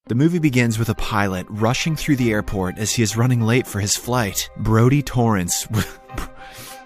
The movie begins with a pilot rushing through the airport as he is running late for his flight. Brody Torrance...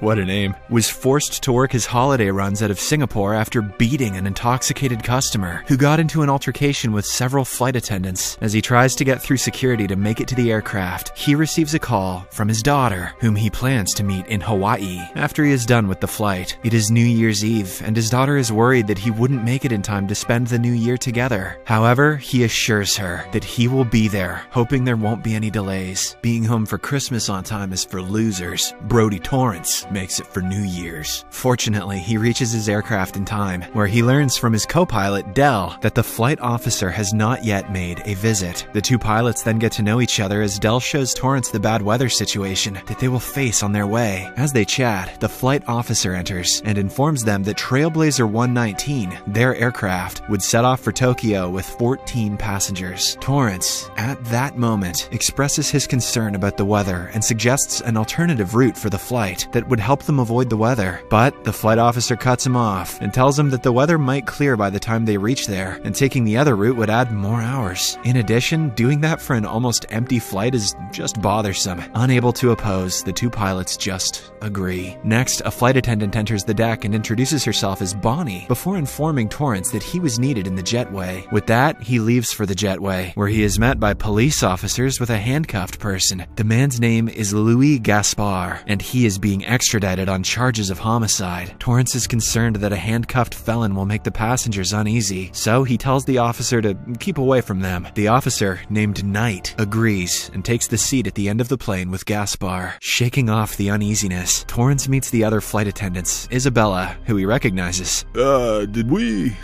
What a name. Was forced to work his holiday runs out of Singapore after beating an intoxicated customer who got into an altercation with several flight attendants. As he tries to get through security to make it to the aircraft, he receives a call from his daughter, whom he plans to meet in Hawaii after he is done with the flight. It is New Year's Eve, and his daughter is worried that he wouldn't make it in time to spend the new year together. However, he assures her that he will be there, hoping there won't be any delays. Being home for Christmas on time is for losers. Brody Torrance makes it for New Year's. Fortunately, he reaches his aircraft in time, where he learns from his co-pilot, Dell, that the flight officer has not yet made a visit. The two pilots then get to know each other as Dell shows Torrance the bad weather situation that they will face on their way. As they chat, the flight officer enters and informs them that Trailblazer 119, their aircraft, would set off for Tokyo with 14 passengers. Torrance, at that moment, expresses his concern about the weather and suggests an alternative route for the flight that would help them avoid the weather, but the flight officer cuts him off and tells him that the weather might clear by the time they reach there, and taking the other route would add more hours. In addition, doing that for an almost empty flight is just bothersome. Unable to oppose, the two pilots just agree. Next, a flight attendant enters the deck and introduces herself as Bonnie, before informing Torrance that he was needed in the jetway. With that, he leaves for the jetway, where he is met by police officers with a handcuffed person. The man's name is Louis Gaspar, and he is being extradited on charges of homicide. Torrance is concerned that a handcuffed felon will make the passengers uneasy, so he tells the officer to keep away from them. The officer, named Knight, agrees and takes the seat at the end of the plane with Gaspar. Shaking off the uneasiness, Torrance meets the other flight attendants, Isabella, who he recognizes. Did we...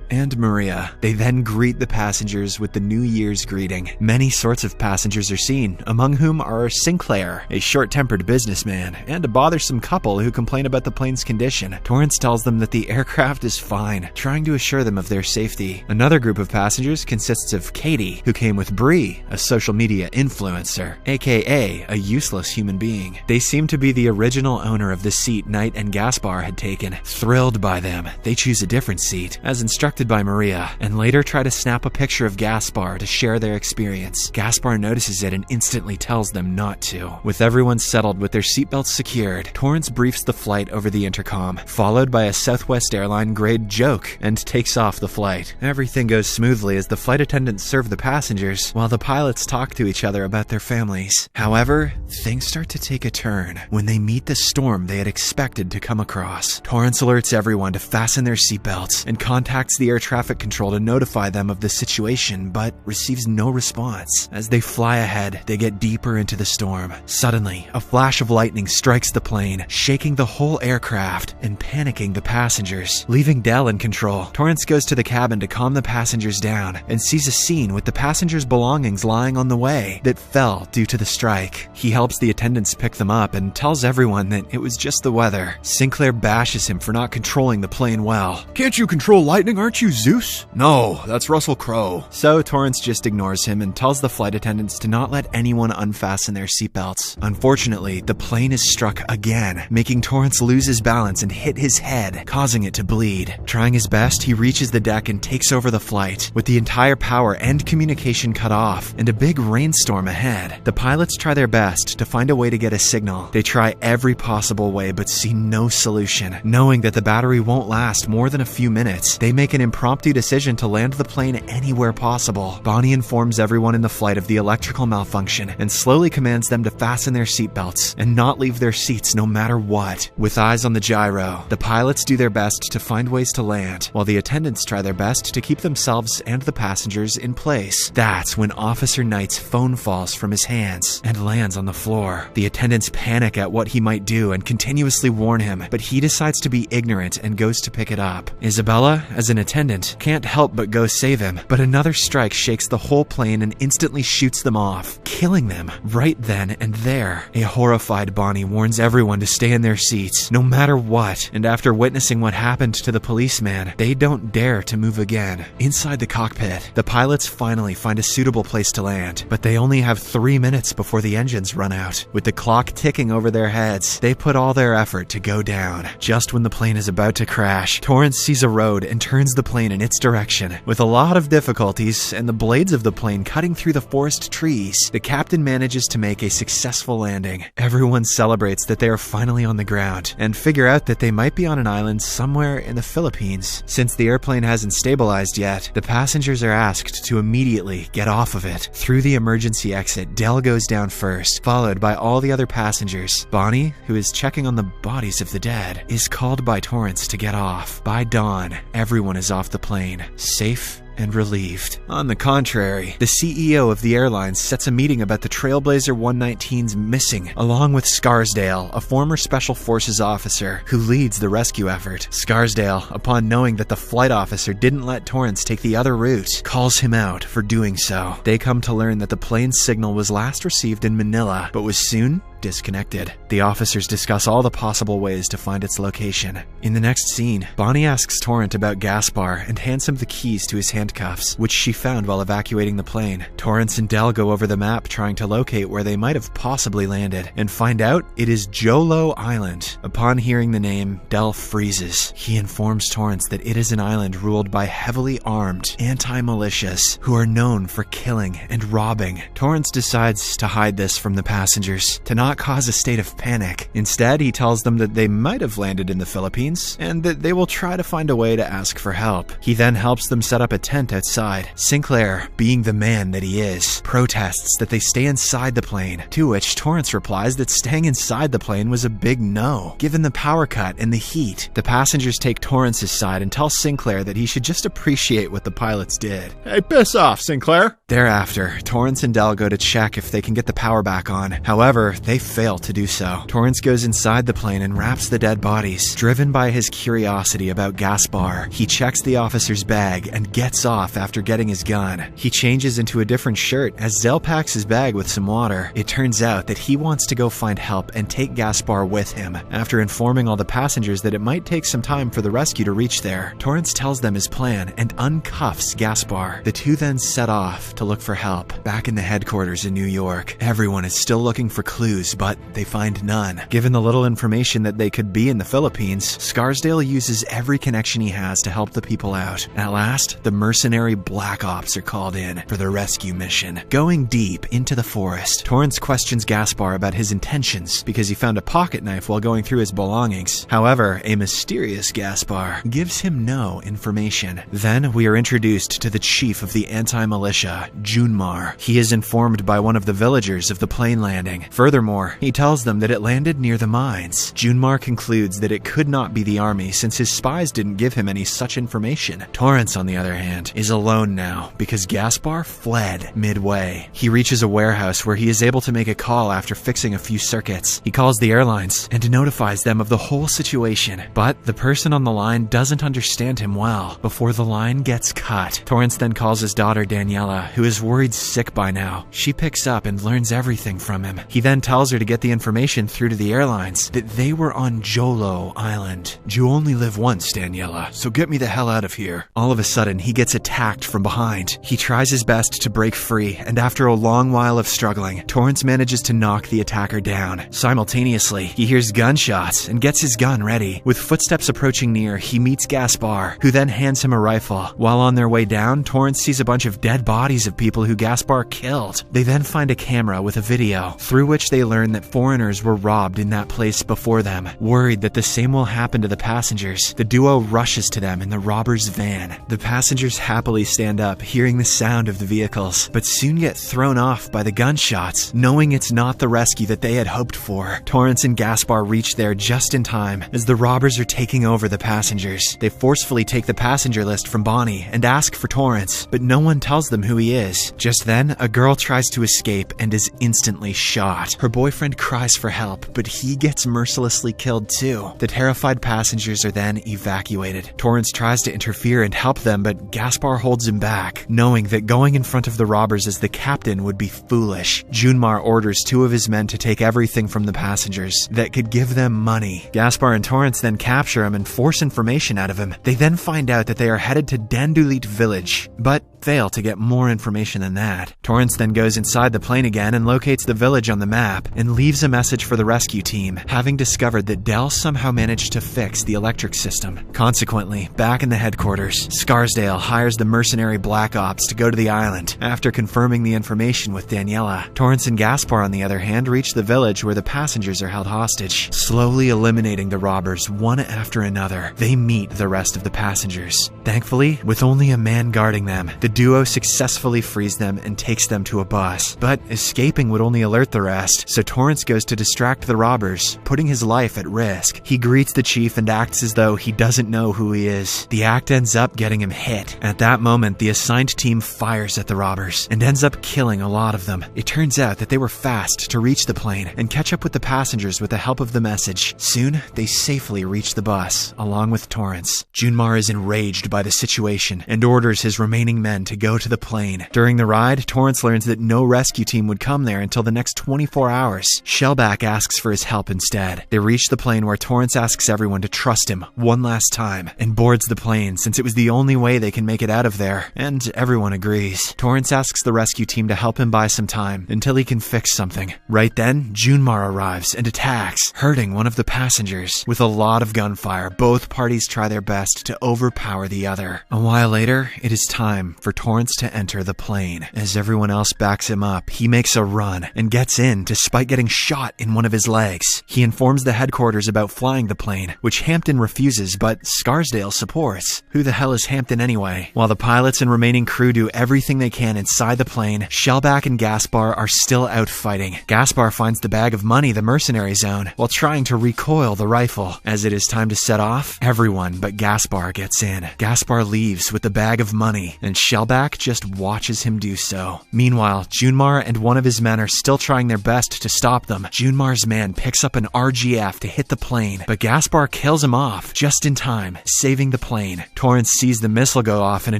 and Maria. They then greet the passengers with the New Year's greeting. Many sorts of passengers are seen, among whom are Sinclair, a short-tempered businessman, and a bothersome couple who complain about the plane's condition. Torrance tells them that the aircraft is fine, trying to assure them of their safety. Another group of passengers consists of Katie, who came with Bree, a social media influencer, aka a useless human being. They seem to be the original owner of the seat Knight and Gaspar had taken. Thrilled by them, they choose a different seat, as instructed by Maria, and later try to snap a picture of Gaspar to share their experience. Gaspar notices it and instantly tells them not to. With everyone settled with their seatbelts secured, Torrance briefs the flight over the intercom, followed by a Southwest Airline grade joke, and takes off the flight. Everything goes smoothly as the flight attendants serve the passengers, while the pilots talk to each other about their families. However, things start to take a turn when they meet the storm they had expected to come across. Torrance alerts everyone to fasten their seatbelts and contacts the air traffic control to notify them of the situation, but receives no response. As they fly ahead, they get deeper into the storm. Suddenly, a flash of lightning strikes the plane, shaking the whole aircraft and panicking the passengers. Leaving Dell in control, Torrance goes to the cabin to calm the passengers down and sees a scene with the passengers' belongings lying on the way that fell due to the strike. He helps the attendants pick them up and tells everyone that it was just the weather. Sinclair bashes him for not controlling the plane well. Can't you control lightning, aren't you, Zeus? No, that's Russell Crowe. So Torrance just ignores him and tells the flight attendants to not let anyone unfasten their seatbelts. Unfortunately, the plane is struck again, making Torrance lose his balance and hit his head, causing it to bleed. Trying his best, he reaches the deck and takes over the flight, with the entire power and communication cut off, and a big rainstorm ahead. The pilots try their best to find a way to get a signal. They try every possible way but see no solution. Knowing that the battery won't last more than a few minutes, they make an impromptu decision to land the plane anywhere possible. Bonnie informs everyone in the flight of the electrical malfunction and slowly commands them to fasten their seatbelts and not leave their seats no matter what. With eyes on the gyro, the pilots do their best to find ways to land, while the attendants try their best to keep themselves and the passengers in place. That's when Officer Knight's phone falls from his hands and lands on the floor. The attendants panic at what he might do and continuously warn him, but he decides to be ignorant and goes to pick it up. Isabella, as an attendant, can't help but go save him, but another strike shakes the whole plane and instantly shoots them off, killing them right then and there. A horrified Bonnie warns everyone to stay in their seats, no matter what, and after witnessing what happened to the policeman, they don't dare to move again. Inside the cockpit, the pilots finally find a suitable place to land, but they only have 3 minutes before the engines run out. With the clock ticking over their heads, they put all their effort to go down. Just when the plane is about to crash, Torrance sees a road and and turns the plane in its direction. With a lot of difficulties and the blades of the plane cutting through the forest trees, the captain manages to make a successful landing. Everyone celebrates that they are finally on the ground and figure out that they might be on an island somewhere in the Philippines. Since the airplane hasn't stabilized yet, the passengers are asked to immediately get off of it. Through the emergency exit, Del goes down first, followed by all the other passengers. Bonnie, who is checking on the bodies of the dead, is called by Torrance to get off. By dawn, everyone is off the plane, safe and relieved. On the contrary, the CEO of the airline sets a meeting about the Trailblazer 119's missing, along with Scarsdale, a former Special Forces officer who leads the rescue effort. Scarsdale, upon knowing that the flight officer didn't let Torrance take the other route, calls him out for doing so. They come to learn that the plane's signal was last received in Manila, but was soon disconnected. The officers discuss all the possible ways to find its location. In the next scene, Bonnie asks Torrance about Gaspar and hands him the keys to his handcuffs, which she found while evacuating the plane. Torrance and Del go over the map trying to locate where they might have possibly landed, and find out it is Jolo Island. Upon hearing the name, Del freezes. He informs Torrance that it is an island ruled by heavily armed anti-militias who are known for killing and robbing. Torrance decides to hide this from the passengers, to not cause a state of panic. Instead, he tells them that they might have landed in the Philippines and that they will try to find a way to ask for help. He then helps them set up a tent outside. Sinclair, being the man that he is, protests that they stay inside the plane, to which Torrance replies that staying inside the plane was a big no, given the power cut and the heat. The passengers take Torrance's side and tell Sinclair that he should just appreciate what the pilots did. Hey, piss off, Sinclair. Thereafter, Torrance and Del go to check if they can get the power back on. However, they fail to do so. Torrance goes inside the plane and wraps the dead bodies. Driven by his curiosity about Gaspar, he checks the officer's bag and gets off after getting his gun. He changes into a different shirt as Del packs his bag with some water. It turns out that he wants to go find help and take Gaspar with him. After informing all the passengers that it might take some time for the rescue to reach there, Torrance tells them his plan and uncuffs Gaspar. The two then set off to look for help. Back in the headquarters in New York, everyone is still looking for clues, but they find none. Given the little information that they could be in the Philippines, Scarsdale uses every connection he has to help the people out. At last, the mercenary Black Ops are called in for the rescue mission. Going deep into the forest, Torrance questions Gaspar about his intentions because he found a pocket knife while going through his belongings. However, a mysterious Gaspar gives him no information. Then we are introduced to the chief of the anti-militia, Junmar. He is informed by one of the villagers of the plane landing. Furthermore, he tells them that it landed near the mines. Junmar concludes that it could not be the army since his spies didn't give him any such information. Torrance, on the other hand, is alone now because Gaspar fled midway. He reaches a warehouse where he is able to make a call after fixing a few circuits. He calls the airlines and notifies them of the whole situation, but the person on the line doesn't understand him well. Before the line gets cut, Torrance then calls his daughter Daniela, who is worried sick by now. She picks up and learns everything from him. He then tells her to get the information through to the airlines that they were on Jolo Island. You only live once, Daniela, so get me the hell out of here. All of a sudden, he gets attacked from behind. He tries his best to break free, and after a long while of struggling, Torrance manages to knock the attacker down. Simultaneously, he hears gunshots and gets his gun ready. With footsteps approaching near, he meets Gaspar, who then hands him a rifle. While on their way down, Torrance sees a bunch of dead bodies of people who Gaspar killed. They then find a camera with a video, through which they learn that foreigners were robbed in that place before them. Worried that the same will happen to the passengers, the duo rushes to them in the robbers' van. The passengers happily stand up, hearing the sound of the vehicles, but soon get thrown off by the gunshots, knowing it's not the rescue that they had hoped for. Torrance and Gaspar reach there just in time, as the robbers are taking over the passengers. They forcefully take the passenger list from Bonnie and ask for Torrance, but no one tells them who he is. Just then, a girl tries to escape and is instantly shot. Her boyfriend cries for help, but he gets mercilessly killed too. The terrified passengers are then evacuated. Torrance tries to interfere and help them, but Gaspar holds him back, knowing that going in front of the robbers as the captain would be foolish. Junmar orders two of his men to take everything from the passengers that could give them money. Gaspar and Torrance then capture him and force information out of him. They then find out that they are headed to Dandulit village, but fail to get more information than that. Torrance then goes inside the plane again and locates the village on the map and leaves a message for the rescue team, having discovered that Dell somehow managed to fix the electric system. Consequently, back in the headquarters, Scarsdale hires the mercenary Black Ops to go to the island after confirming the information with Daniela. Torrance and Gaspar, on the other hand, reach the village where the passengers are held hostage, slowly eliminating the robbers one after another. They meet the rest of the passengers. Thankfully, with only a man guarding them, the duo successfully frees them and takes them to a bus. But escaping would only alert the rest, so Torrance goes to distract the robbers, putting his life at risk. He greets the chief and acts as though he doesn't know who he is. The act ends up getting him hit. At that moment, the assigned team fires at the robbers and ends up killing a lot of them. It turns out that they were fast to reach the plane and catch up with the passengers with the help of the message. Soon, they safely reach the bus, along with Torrance. Junmar is enraged by the situation and orders his remaining men to go to the plane. During the ride, Torrance learns that no rescue team would come there until the next 24 hours. Shellback asks for his help instead. They reach the plane where Torrance asks everyone to trust him one last time and boards the plane since it was the only way they can make it out of there, and everyone agrees. Torrance asks the rescue team to help him buy some time until he can fix something. Right then, Junmar arrives and attacks, hurting one of the passengers. With a lot of gunfire, both parties try their best to overpower the other. A while later, it is time for Torrance to enter the plane. As everyone else backs him up, he makes a run and gets in despite getting shot in one of his legs. He informs the headquarters about flying the plane, which Hampton refuses, but Scarsdale supports. Who the hell is Hampton anyway? While the pilots and remaining crew do everything they can inside the plane, Shellback and Gaspar are still out fighting. Gaspar finds the bag of money the mercenaries own while trying to recoil the rifle. As it is time to set off, everyone but Gaspar gets in. Gaspar leaves with the bag of money, and Shellback just watches him do so. Meanwhile, Junmar and one of his men are still trying their best to stop them. Junmar's man picks up an RGF to hit the plane, but Gaspar kills him off just in time, saving the plane. Torrance sees the missile go off in a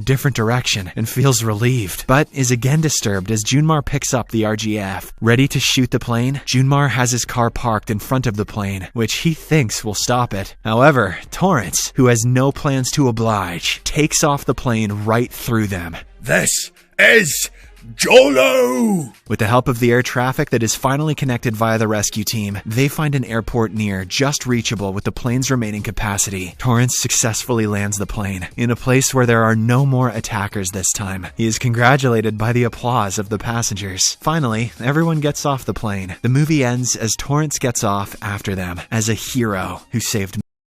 different direction and feels relieved, but is again disturbed as Junmar picks up the RGF. Ready to shoot the plane, Junmar has his car parked in front of the plane, which he thinks will stop it. However, Torrance, who has no plans to oblige, takes off the plane right through them. This is Jolo! With the help of the air traffic that is finally connected via the rescue team, they find an airport near, just reachable with the plane's remaining capacity. Torrance successfully lands the plane, in a place where there are no more attackers this time. He is congratulated by the applause of the passengers. Finally, everyone gets off the plane. The movie ends as Torrance gets off after them, as a hero who saved